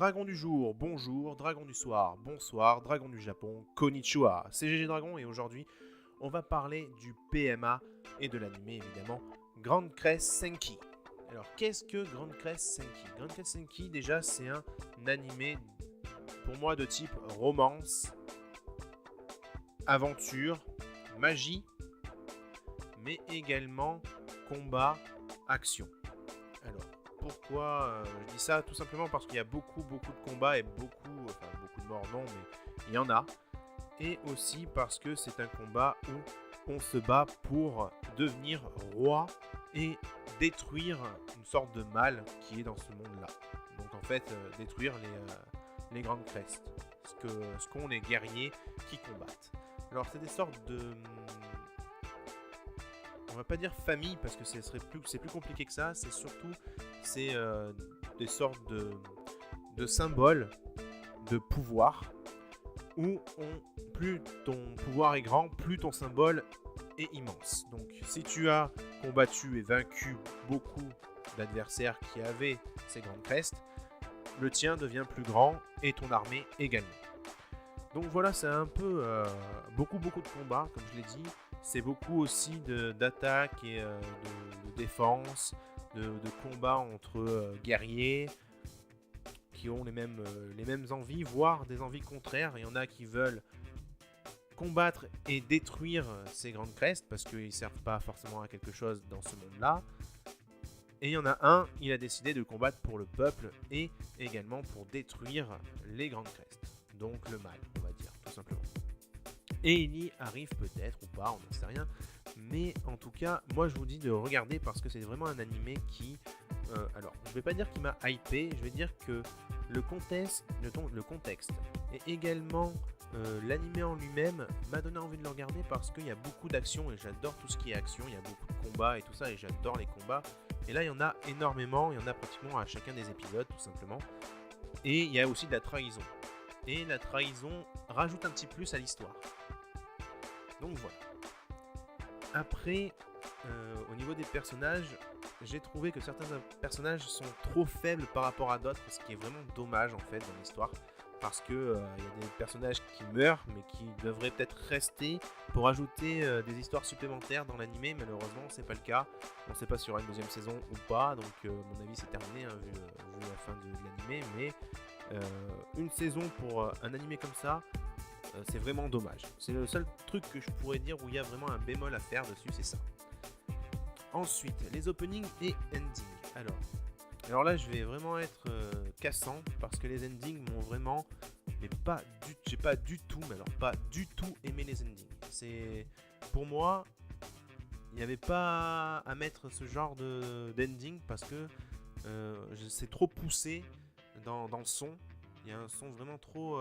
Dragon du jour, bonjour, dragon du soir, bonsoir, dragon du Japon, konnichiwa. C'est GG Dragon et aujourd'hui, on va parler du PMA et de l'anime évidemment, Grand Crest Senki. Alors, qu'est-ce que Grand Crest Senki? Grand Crest Senki, déjà, c'est un anime pour moi de type romance, aventure, magie, mais également combat, action. Alors, pourquoi je dis ça? Tout simplement parce qu'il y a beaucoup de combats et beaucoup de morts non, mais il y en a. Et aussi parce que c'est un combat où on se bat pour devenir roi et détruire une sorte de mal qui est dans ce monde-là. Donc en fait, détruire les grandes crestes, ce qu'ont les guerriers qui combattent. Alors c'est des sortes de... On va pas dire famille parce que c'est plus compliqué que ça, c'est surtout des sortes de symboles de pouvoir où plus ton pouvoir est grand, plus ton symbole est immense. Donc si tu as combattu et vaincu beaucoup d'adversaires qui avaient ces grandes crestes, le tien devient plus grand et ton armée également. Donc voilà, c'est un peu beaucoup de combats, comme je l'ai dit. C'est beaucoup aussi d'attaques et de défense, de combats entre guerriers qui ont les mêmes envies, voire des envies contraires. Il y en a qui veulent combattre et détruire ces grandes crestes parce qu'ils ne servent pas forcément à quelque chose dans ce monde-là. Et il y en a un, il a décidé de combattre pour le peuple et également pour détruire les grandes crestes. Donc le mal, on va dire, tout simplement. Et il y arrive peut-être ou pas, on n'en sait rien. Mais en tout cas, moi je vous dis de regarder parce que c'est vraiment un animé qui... alors, je vais pas dire qu'il m'a hypé, je vais dire que le contexte et également l'animé en lui-même m'a donné envie de le regarder parce qu'il y a beaucoup d'action et j'adore tout ce qui est action, il y a beaucoup de combats et tout ça et j'adore les combats. Et là, il y en a énormément, il y en a pratiquement à chacun des épisodes tout simplement. Et il y a aussi de la trahison. Et la trahison rajoute un petit plus à l'histoire. Donc voilà. Après, au niveau des personnages, j'ai trouvé que certains personnages sont trop faibles par rapport à d'autres, ce qui est vraiment dommage en fait dans l'histoire. Parce que y a des personnages qui meurent, mais qui devraient peut-être rester pour ajouter des histoires supplémentaires dans l'animé. Malheureusement, c'est pas le cas. On sait pas s'il y aura une deuxième saison ou pas, donc à mon avis c'est terminé hein, vu la fin de l'animé. Mais une saison pour un animé comme ça, c'est vraiment dommage. C'est le seul truc que je pourrais dire où il y a vraiment un bémol à faire dessus, c'est ça. Ensuite, les openings et endings. Alors là, je vais vraiment être cassant parce que les endings m'ont vraiment, j'ai pas du tout aimé les endings. C'est pour moi, il n'y avait pas à mettre ce genre d'ending parce que c'est trop poussé dans le son. Il y a un son vraiment trop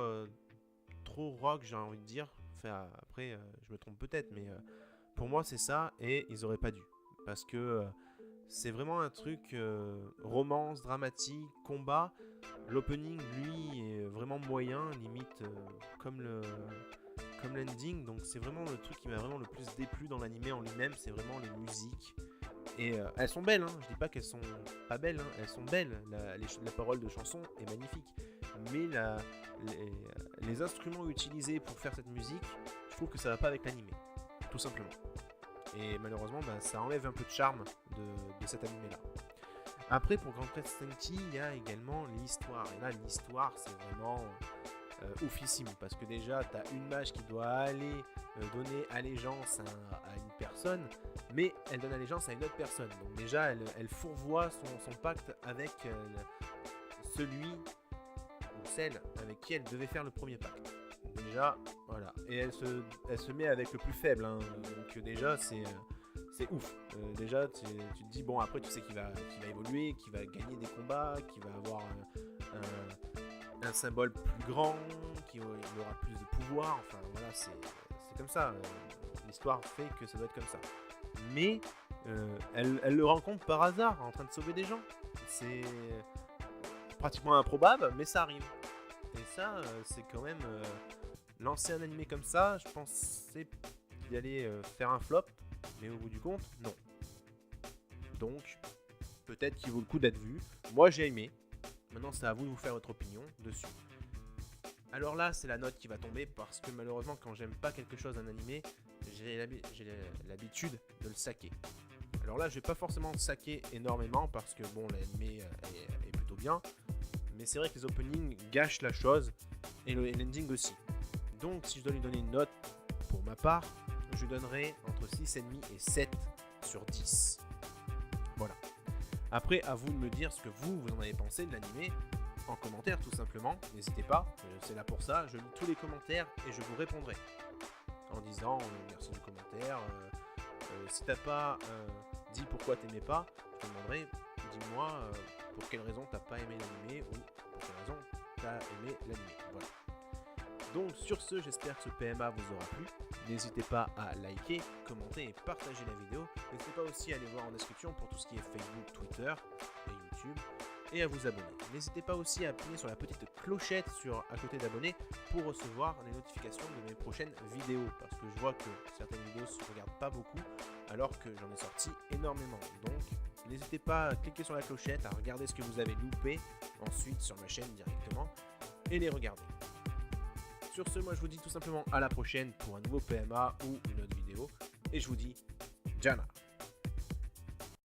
rock, j'ai envie de dire. Enfin, après, je me trompe peut-être, mais pour moi, c'est ça et ils auraient pas dû. Parce que c'est vraiment un truc romance, dramatique, combat. L'opening, lui, est vraiment moyen, limite comme l'ending. Donc c'est vraiment le truc qui m'a vraiment le plus déplu dans l'animé en lui-même. C'est vraiment les musiques. Et elles sont belles, hein. Je dis pas qu'elles sont pas belles, hein. Elles sont belles. La parole de chanson est magnifique. Mais les instruments utilisés pour faire cette musique, je trouve que ça va pas avec l'animé. Tout simplement. Et malheureusement, ça enlève un peu de charme de cet animé-là. Après, pour Grand Crest Senki, il y a également l'histoire. Et là, l'histoire, c'est vraiment oufissime. Parce que déjà, tu as une mage qui doit aller donner allégeance à une personne, mais elle donne allégeance à une autre personne. Donc déjà, elle fourvoie son pacte avec celui ou celle avec qui elle devait faire le premier pacte. Déjà, voilà. Et elle se met avec le plus faible. Hein. Donc déjà, c'est ouf. Déjà, tu te dis, bon, après, tu sais qu'il va évoluer, qu'il va gagner des combats, qu'il va avoir un symbole plus grand, qu'il aura plus de pouvoir. Enfin, voilà, c'est comme ça. L'histoire fait que ça doit être comme ça. Mais elle le rencontre par hasard, en train de sauver des gens. C'est pratiquement improbable, mais ça arrive. Et ça, c'est quand même... lancer un animé comme ça, je pensais qu'il allait faire un flop, mais au bout du compte, non. Donc, peut-être qu'il vaut le coup d'être vu. Moi, j'ai aimé. Maintenant, c'est à vous de vous faire votre opinion dessus. Alors là, c'est la note qui va tomber parce que malheureusement, quand j'aime pas quelque chose d'un animé, j'ai l'habitude de le saquer. Alors là, je vais pas forcément saquer énormément parce que bon, l'animé est plutôt bien, mais c'est vrai que les openings gâchent la chose et l'ending aussi. Donc, si je dois lui donner une note pour ma part, je lui donnerai entre 6,5 et 7 sur 10. Voilà. Après, à vous de me dire ce que vous en avez pensé de l'animé en commentaire tout simplement. N'hésitez pas, c'est là pour ça. Je lis tous les commentaires et je vous répondrai en disant merci du commentaire. Si t'as pas dit pourquoi t'aimais pas, je te demanderai, dis-moi pour quelle raison t'as pas aimé l'animé ou pour quelle raison t'as aimé l'animé. Voilà. Donc sur ce, j'espère que ce PMA vous aura plu. N'hésitez pas à liker, commenter et partager la vidéo. N'hésitez pas aussi à aller voir en description pour tout ce qui est Facebook, Twitter et YouTube. Et à vous abonner. N'hésitez pas aussi à appuyer sur la petite clochette à côté d'abonner pour recevoir les notifications de mes prochaines vidéos. Parce que je vois que certaines vidéos ne se regardent pas beaucoup alors que j'en ai sorti énormément. Donc n'hésitez pas à cliquer sur la clochette, à regarder ce que vous avez loupé ensuite sur ma chaîne directement et les regarder. Sur ce, moi je vous dis tout simplement à la prochaine pour un nouveau PMA ou une autre vidéo. Et je vous dis Jana.